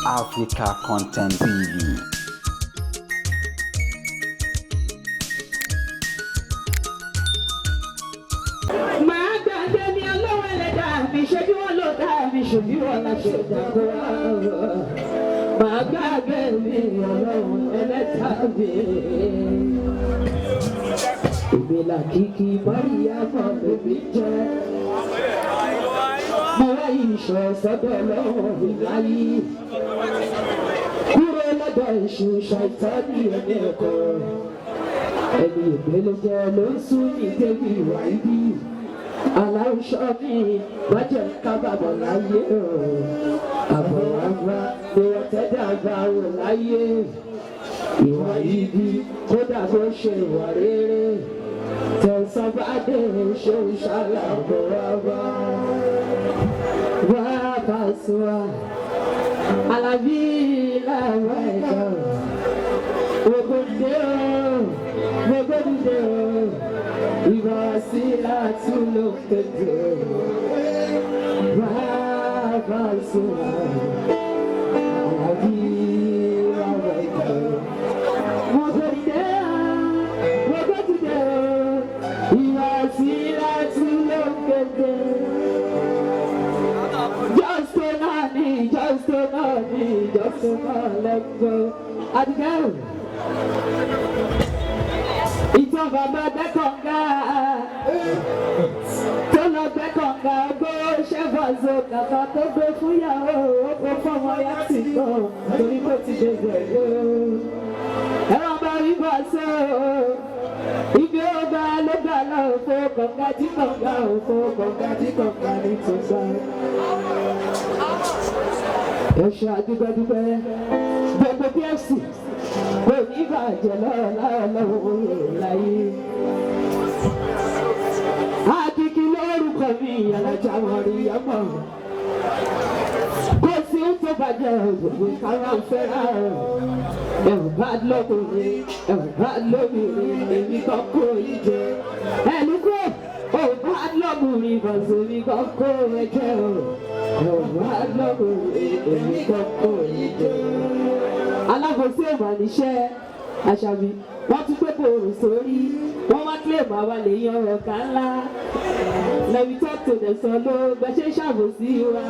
Africa Content TV. Ṣojú ọ̀la ṣẹ̀dá kó wá máa gbàgbé mi ọlọ́run ẹlẹ́tàbí. Ìgbéla kìkì Màríyámọ̀ bèbí jẹ́. Mo wá ìṣọ̀ sọ́dọ̀ ọlọ́run ìláyé. Kúrò lọ́dọ̀ èṣù ṣàìtánì ẹ̀mí ẹ̀kọ́. Ẹni ìgbélé jẹ́ ló ń sún ní débi ìwà ibi. Aláwùsọ mi má jẹ́ kábàámọ̀ láyé o. Àbọ̀wọ̀ àgbà ni wọ́n tẹ́lẹ̀ àgbà wò láyé. Ìwà ibi kódà bó ṣe ìwà rere. Tẹ̀sán bá dé ṣe ìṣàlà àbọ̀wọ̀ àgbà. Wá Pasuma Alábí làwọn ẹ̀ka. Ògòdè o, ògòdè o. Ìwà sí àtúnlòkèdè bàbá Pasuma Alábí làwọn ẹ̀ka. Ògòdè ìwà sí àtúnlòkèdè. Just a man, let's go. Adiga. Ìtàn bàbá Bẹ́kọ̀ǹgà tó lọ Bẹ́kọ̀ǹgà gbó ṣẹ́fọ̀zọ kàkà tó gbé fúyàwó ó fọmọ yàtì kan torí kò ti dé gbẹ̀gbẹ́. Ẹ̀rọ bá rí bàṣọ ibi ó gbà ló gbà lọ òfò kọ̀ǹgà tí kọ̀ǹgà òfò kọ̀ǹgà tí kọ̀ǹgà ní tòṣà. Ẹ ṣe àdúgbẹ́dúgbẹ́ gbogbo PFC kò ní bàjẹ́ lọ́wọ́ láyé. Àkìkí lórúkọ mi Alájà Màríyámọ̀. Kò sí ń tó bàjẹ́ òjòjò káwá ń fẹ́ràn. Ẹ̀rù bá lọ́kùnrin, ẹ̀rù bá lóbìnrin, èmi kan kó yìí jẹ. Ẹ̀lú kò, ẹ̀rù bá lọ́kùnrin, bọ̀sùn mi kan kó ẹ̀jẹ̀ o. Ẹ̀rù bá lọ́kùnrin, èmi kan kó yìí jẹ. Alábòsí ìwà níṣẹ́ Àṣàbí wọ́n tún pé kò rò sórí wọ́n wá kílèmù àwa lè yan ọ̀gá ńlá lẹ́bi tó tó dẹ̀sán ló gbẹ́sẹ̀ ṣàbòsí wa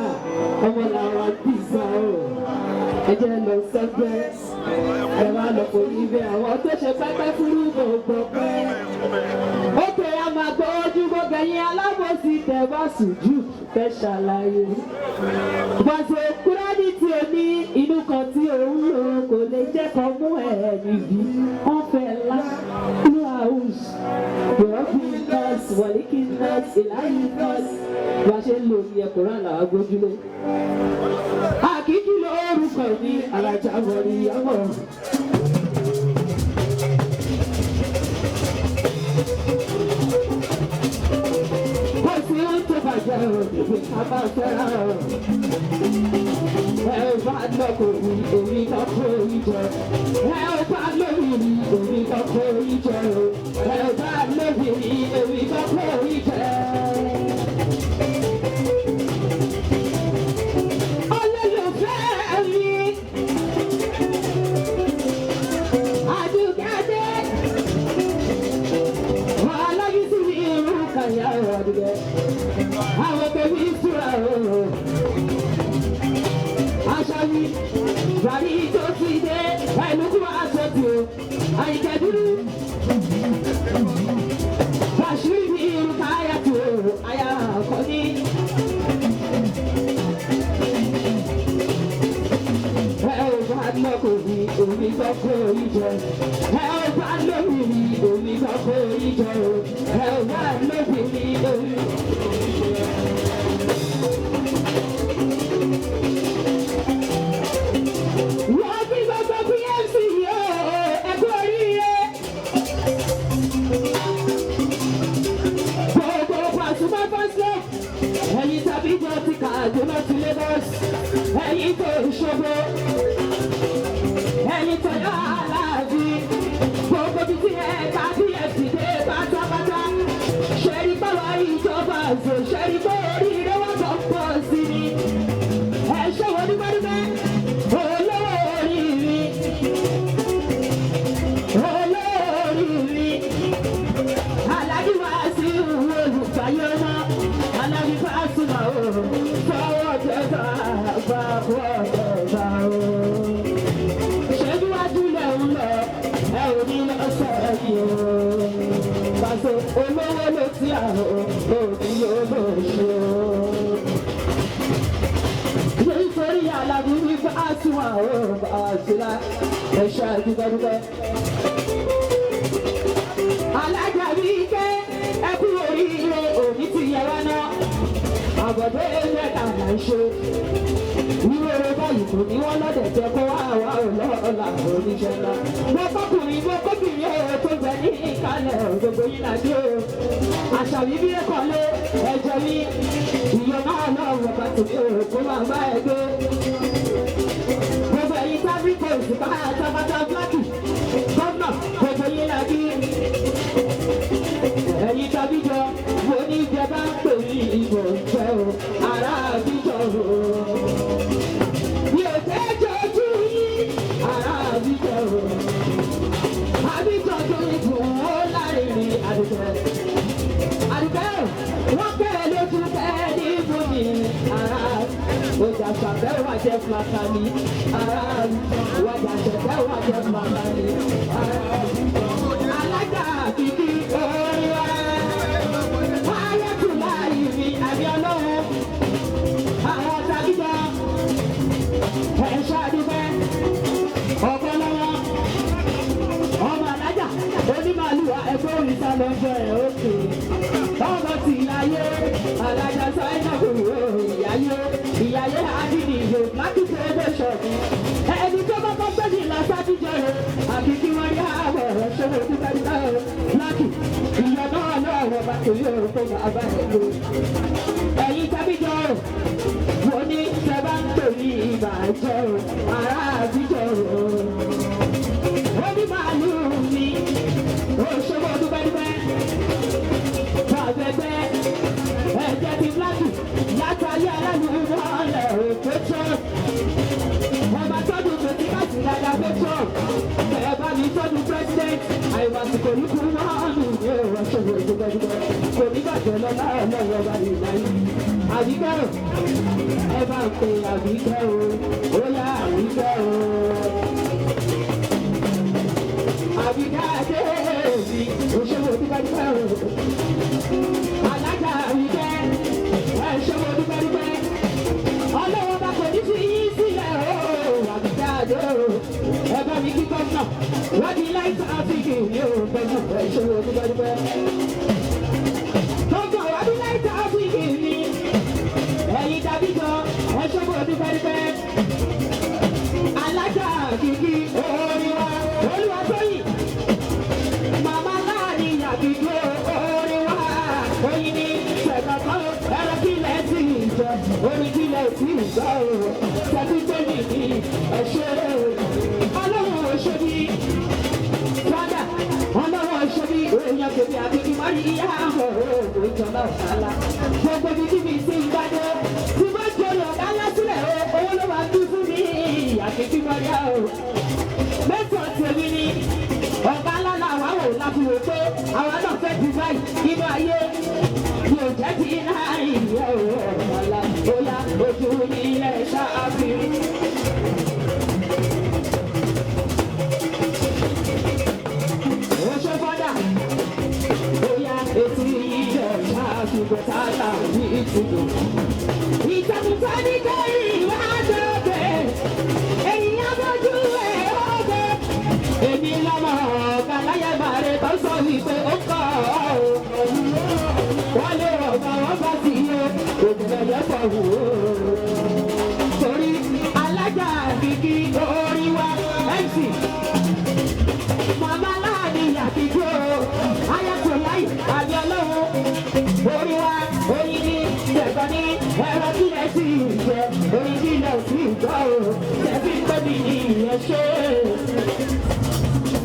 ọmọ làwọn bìsà o ẹ̀jẹ̀ lọ sẹ́gbẹ́ ẹ̀ máa lọ kò ní bẹ́ẹ̀ àwọn tó ṣe pẹ́pẹ́ fúrú gbogbo pẹ́. Ó pè á máa gbọ́ ojú gbogbo ẹ̀yin alábòsí tẹ̀ bá sùjú fẹ́ ṣàlàyé. Bọ̀sẹ̀ kúrẹ́dì tí o ní inú kan tí òun lò kò lè jẹ́ kan mú ẹ̀ níbí. Wọ́n fẹ́ lá inú àwùj. Yọ̀ọ́bí nọ́ọ̀sì, wọ̀líkì nọ́ọ̀sì, ìláyì nọ́ọ̀sì. Bí a ṣe ń lò ní ẹ̀kọ́ náà làwọn gbójúlé. Àkíkí lórúkọ ní Alájà Màríyámọ̀. Ìwé kábà fẹ́ràn ẹ ò bá lọ́kùnrin èmi kan kó ìjọ ẹ ò bá lóbìnrin èmi kan kó ìjọ ẹ ò bá lóbìnrin èmi kan kó ìjọ. Olólùfẹ́ mi Àdùkẹ́dé wàhálà yìí sì ní irú kàyà ọ̀dùkẹ́. Àwọn bẹ̀bí ìtura ooo. Àṣàbí bàrí tó ti dé ẹ̀lùkù àṣọ̀tì o. Àyíkẹ́ dúró. Bàṣírí ní irú káyà tó o. Àyà àkọ́ní. Ẹ ò bá lọ́kùnrin omi kọ́kọ́ ìjọ. Ẹ ò bá lóbìnrin omi kọ́kọ́ ìjọ. Ẹ ò bá lóbìnrin omi. Ẹ̀yin tàbí jọ ti Kàdúná ti Lagos, ẹ̀yin tó Òṣogbo, ẹ̀yin tó yọ Aláàbí, gbogbo bí tí ẹ tàbí ẹ ti dé pátápátá. Ṣẹ̀rí báwa ìjọba àzò, ṣẹ̀rí bó oríire wọ́n tó pọ̀ sí ni. Ẹ ṣe wọ́n dúpẹ́ dúpẹ́. fún ọ̀gá o. Ṣéjú wájú lẹ̀ ń lọ, ẹ ò ní lọ sọ̀rọ̀ yìí o. Pàṣẹ olówó ló ti àrùn, òbí yóò lọ ṣe o. Nítorí alábùrú bá tún àwọn àṣìlá ẹ̀ṣọ́ àdúgbò. Alájà bí ké ẹkú oríire òní ti yẹ wá náà. Àbọ̀dé mẹ́ta là ń ṣe. Ìwéré báyìí kò ní wọ́n lọ́dẹ̀ jẹ́ kó wá wá ọlọ́ọ̀la oníṣẹ́ ńlá. Mo kọ́kùnrin ẹ̀ tó bẹ ní ìkàlẹ̀ gbogbo yín láti o. Àṣà mi bí ẹ̀kọ́ lé ẹ̀jẹ̀ mi. Ìyọ̀ máa lọ wọ̀ bàtò mi ò kó máa bá ẹ gbé. Gbogbo ẹ̀yin tábí kò sì bá àtàbàtà bláàkì. Gọ́nà gbogbo yín láti. Ẹ̀yin tábí jọ mo ní ìjẹba ń pè ní ìbò ìfẹ́ o. Ará àbíjọ o. Mi ò fẹ́ jọjú yín. Ará àbíjọ o. Àbíjọ tó ń dùn ó lárinrin àdùkẹ́. Àdùkẹ́ wọ́n kẹ́ ẹ lójú kẹ́ ẹ ní fún mi. Ará ọjà ṣàfẹ́ wà jẹ́ flata mi. Ará ọjà ṣẹ̀fẹ́ wà jẹ́ flata mi. Alága kìkì orí wa. Ayẹ́tùlá ìrì àbí ọlọ́run. Àwọn tàbíjọ ẹ̀ ṣàdúpẹ́. Ọ̀pọ̀ lọ́wọ́. Ọmọ alájà onímàlúwà ẹgbẹ́ òrìṣà lọ́jọ́ ẹ̀ òkè. Ọmọ ti ìyáyé alájà sáyẹ́nà kòrò ìyáyé àdìdìyò láti ṣe é lóṣọ̀ mi. Ẹni tó bá kọ́ gbẹ́jì lọ sátìjọ́ rẹ̀ àbí kí wọ́n rí àwọ̀ rẹ̀ ṣe é dúpẹ́ dúpẹ́ láti ìyá náà lọ́wọ́ bá torí òun tó bá bá ẹ̀ lò. Ẹ̀yin tábìjọ́ wo ní ṣe bá ń torí ìbàjẹ́ ará àbíjọ́ onímàálù mi òṣèwọ́ dúpẹ́dúpẹ́ bàbẹ́gbẹ́ ẹ̀jẹ̀ ti fúláàtì látàrí aláàlú wọlé pétrọ́ ọba tọ́jú tòtí káàsì dáadáa pétrọ́ ẹ̀ bá mi tọ́jú president àìwàsíkò ní kúrú náà nù ní òṣèwọ́ dúpẹ́dúpẹ́ kò ní bàjẹ́ lọ́lá ọlọ́wọ́ bá lè láyé àbíkẹ́ o ẹ bá ń pe àbíkẹ́ o ó yá àbíkẹ́ o. Àbíká Adéèbí òṣèwò dúpẹ́dúpẹ́ o. Alájà Àbíkẹ́ ẹ̀ṣẹ̀wò dúpẹ́dúpẹ́. Ọlọ́wọ́ bá kò ní fi yín sílẹ̀ o. Àbíká Adé o. Ẹ bá mi kí gọ́ọ̀nà. Wọ́n di láìsí àfíìkì ní o. Bẹ́ẹ̀ni ẹ̀ṣẹ̀wò dúpẹ́dúpẹ́. Gọ́ọ̀nà wọ́n di láìsí àfíìkì ní. Ẹ̀yin dàbí jọ ẹ̀ṣẹ̀wò dúpẹ́dúpẹ́. Alájà kìkì orí wa. Olúwa tóyìn. Màmá láàrin àbíkú orí wa. Oyin ni ṣẹ̀kọ̀kọ́ ẹ̀rọ kílẹ̀ tí ì jẹ. Orin kílẹ̀ tí ì gbọ́ o. Ṣẹ́bí tóyìn ní ẹ̀ṣẹ́ o. Ọlọ́run ò ṣe bí. Fọ́dà ọlọ́run ò ṣe bí. Èèyàn kèmí àbíkí má rí ìyá àmọ̀ òògùn ìjọba ọ̀sálà. Gbogbo ibi tí mi ti ń gbádé. Tí bá jọyọ̀ ọ̀gá lásìlẹ̀ o. Owó ló máa dún fún mi. Àbíkí má rí àwọn mẹ́sàn-án tèmi ni ọ̀gá ńlá làwọn wò láti wò pé àwọn náà fẹ́ ti báyìí nínú ayé yóò jẹ́ ti náà ìyẹ́ òwò ọ̀la bóyá ojú ní ilẹ̀ ṣáàfin. Oṣù fọ́dà bóyá etí ìjọ ṣáàfin gbọ́tà tàbí ìtùnú. Ìjàmùsọ̀ ní kẹ́rì wá dọ̀bẹ̀ ènìyàn bójú ẹ̀ ọ̀bẹ. Èmi lọ́mọ ọ̀gá láyé bàrẹ̀ tó sọ wípé ó kọ́ ọ́. Wọ́n lé ọ̀gá wọn bá sí iye òjòlẹ̀ yẹn pọ̀ wò ó. Torí alájà kìkì orí wa MC. Màmá láàrin àkìkì o. Ayatollah àbí ọlọ́run. Orí wa oyin ní ṣẹ̀kọ́ ní ẹ̀rọ kílẹ̀ sí ìjẹ́. Oyin kílẹ̀ sí ìjọ o. Ṣẹ̀fí tóbi ní ìyẹn ṣe.